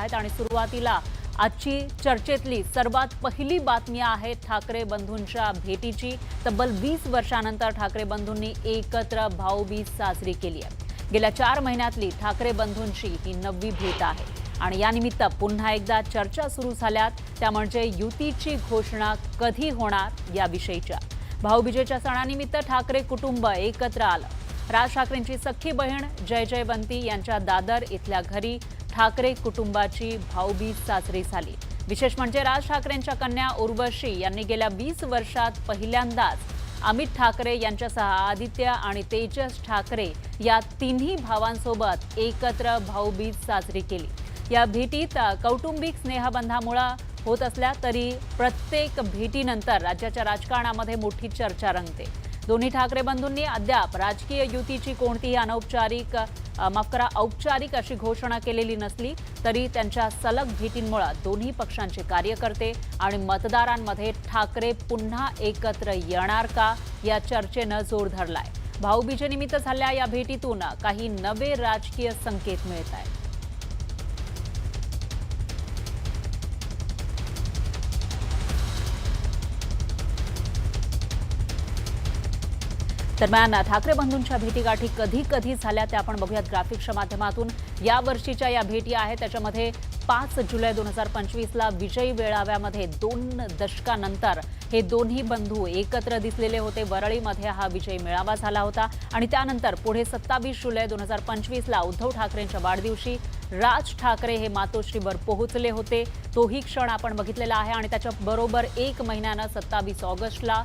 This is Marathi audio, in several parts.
आहेत आणि सुरुवातीला आजची चर्चेतली सर्वात पहिली बातमी आहे ठाकरे बंधूंच्या भेटीची। तब्बल 20 वर्षांनंतर ठाकरे बंधूंनी एकत्र भाऊबीज साजरी केली आहे। गेल्या 4 महिन्यातली ठाकरे बंधूंची ही 9वी भेट आहे आणि या निमित्त पुन्हा एकदा चर्चा सुरू झाल्यात त्या म्हणजे युतीची घोषणा कधी होणार याविषयीच्या। भाऊबीजेच्या सणानिमित्त ठाकरे कुटुंब एकत्र आलं। राज ठाकरेंची सख्खी बहीण जयजयवंती यांच्या दादर इथल्या घरी ठाकरे कुटुंबाची भाऊबीज साजरी झाली। विशेष म्हणजे राज ठाकरेंच्या कन्या उर्वशी यांनी गेल्या 20 वर्षात पहिल्यांदाच अमित ठाकरे यांच्यासह आदित्य आणि तेजस ठाकरे या तिन्ही भावांसोबत एकत्र भाऊबीज साजरी केली। या भेटीत कौटुंबिक स्नेहबंधामुळे होत असल्या तरी प्रत्येक भेटीनंतर राज्याच्या राजकारणामध्ये मोठी चर्चा रंगते। दोन्ही ठाकरे बंधूंनी अद्याप राजकीय युतीची कोणतीही औपचारिक अशी घोषणा केलेली नसली तरी त्यांच्या सलग भेटींमुळे दोन्ही पक्षांचे कार्यकर्ते आणि मतदारांमध्ये ठाकरे पुन्हा एकत्र येणार का या चर्चेनं जोर धरलाय। भाऊबीजेनिमित्त झालेल्या या भेटीतून काही नवे राजकीय संकेत मिळत आहेत। दरम्यान ठाकरे बंधूंच्या भेटीगाठी कधी कधी झाल्या त्या आपण बघूयात ग्राफिक्सच्या माध्यमातून। या वर्षीच्या या भेटी आहेत त्याच्यामध्ये 5 जुलै 2025ला विजयी मेळाव्यामध्ये 2 दशकानंतर हे दोन्ही बंधू एकत्र दिसलेले होते। वरळीमध्ये हा विजयी मेळावा झाला होता आणि त्यानंतर पुढे 27 जुलै 2025ला उद्धव ठाकरेंच्या वाढदिवशी राज ठाकरे हे मातोश्रीवर पोहोचले होते। तोही क्षण आपण बघितलेला आहे आणि त्याच्या बरोबर 1 महिन्यानं 27 ऑगस्टला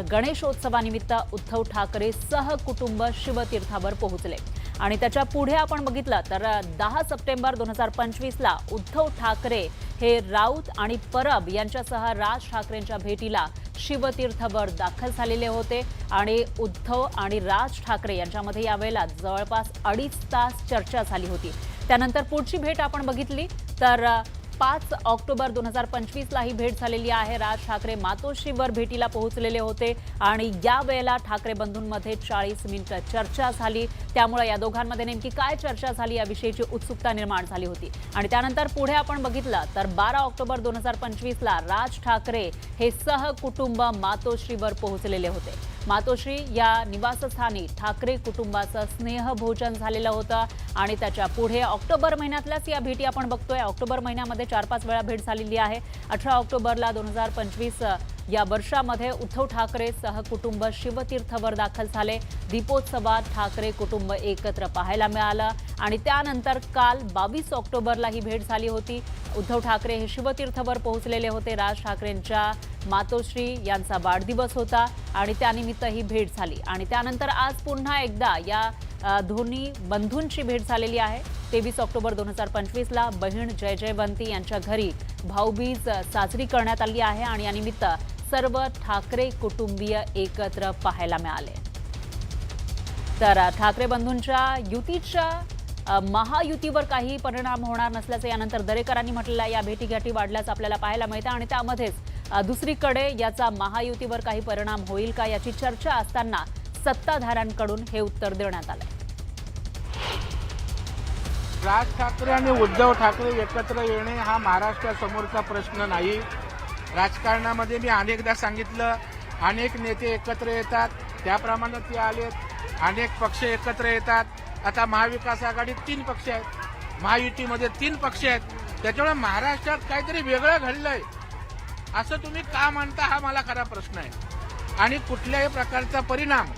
गणेशोत्सवानिमित्त उद्धव ठाकरे सहकुटुंब शिवतीर्थावर पोहोचले आणि त्याच्या पुढे आपण बघितलं तर 10 सप्टेंबर 2025ला उद्धव ठाकरे हे राऊत आणि परब यांच्यासह राज ठाकरेंच्या भेटीला शिवतीर्थावर दाखल झालेले होते आणि उद्धव आणि राज ठाकरे यांच्यामध्ये यावेळेला जवळपास 2.5 तास चर्चा झाली होती। त्यानंतर पुढची भेट आपण बघितली तर 5 ऑक्टोबर 2025ला ही भेट झालेली आहे। राज ठाकरे मातोश्रीवर भेटीला पोहोचलेले होते आणि यावेळेला ठाकरे बंधूंमध्ये 40 मिनिटं चर्चा झाली। त्यामुळे या दोघांमध्ये नेमकी काय चर्चा झाली याविषयीची उत्सुकता निर्माण झाली होती आणि त्यानंतर पुढे आपण बघितलं तर 12 ऑक्टोबर 2025ला राज ठाकरे हे सहकुटुंब मातोश्रीवर पोहोचलेले होते। मातोश्री या निवासस्थानी ठाकरे कुटुंबाचं स्नेहभोजन झालेलं होतं आणि त्याच्या पुढे ऑक्टोबर महिन्यातल्याच या भेटी आपण बघतोय। ऑक्टोबर महिन्यामध्ये 4-5 वेळा भेट झालेली आहे। 18 ऑक्टोबरला 2025 या वर्षामध्ये उद्धव ठाकरे सहकुटुंब शिवतीर्थावर दाखल झाले। दीपोत्सवात ठाकरे कुटुंब एकत्र पाहायला मिळालं आणि त्यानंतर काल 22 ऑक्टोबरला ही भेट झाली होती। उद्धव ठाकरे हे शिवतीर्थावर पोहोचलेले होते। राज ठाकरेंच्या मातोश्री यांचा वाढदिवस होता आणि त्यानिमित्त ही भेट झाली आणि त्यानंतर आज पुन्हा एकदा या दोन्ही बंधूंची भेट झालेली आहे। 23 ऑक्टोबर 2025ला बहीण जयजयवंती यांच्या घरी भाऊबीज साजरी करण्यात आली आहे आणि यानिमित्त सर्व ठाकरे कुटुंबीय एकत्र पाहायला मिळाले। तर ठाकरे बंधूंच्या युतीच्या महायुतीवर काही परिणाम होणार नसल्याचं यानंतर दरेकरांनी म्हटलेलं आहे। या भेटीगाठी वाढल्याचं आपल्याला पाहायला मिळतं आणि त्यामध्येच दुसरीकडे याचा महायुतीवर काही परिणाम होईल का याची चर्चा असताना सत्ताधाऱ्यांकडून हे उत्तर देण्यात आलंय। राज ठाकरे आणि उद्धव ठाकरे एकत्र येणे हा महाराष्ट्रासमोरचा प्रश्न नाही। राजकारणामध्ये मी अनेकदा सांगितलं अनेक नेते एकत्र येतात त्याप्रमाणे ते आलेत। अनेक पक्ष एकत्र येतात। आता महाविकास आघाडीत 3 पक्ष आहेत, महायुतीमध्ये 3 पक्ष आहेत। त्याच्यामुळे महाराष्ट्रात काहीतरी वेगळं घडलंय असं तुम्ही का म्हणता हा मला खरा प्रश्न आहे आणि कुठल्याही प्रकारचा परिणाम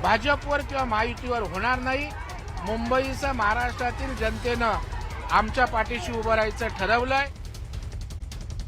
भाजपवर किंवा महायुतीवर होणार नाही। मुंबईसह महाराष्ट्रातील जनतेनं आमच्या पाठीशी उभं राहायचं ठरवलंय।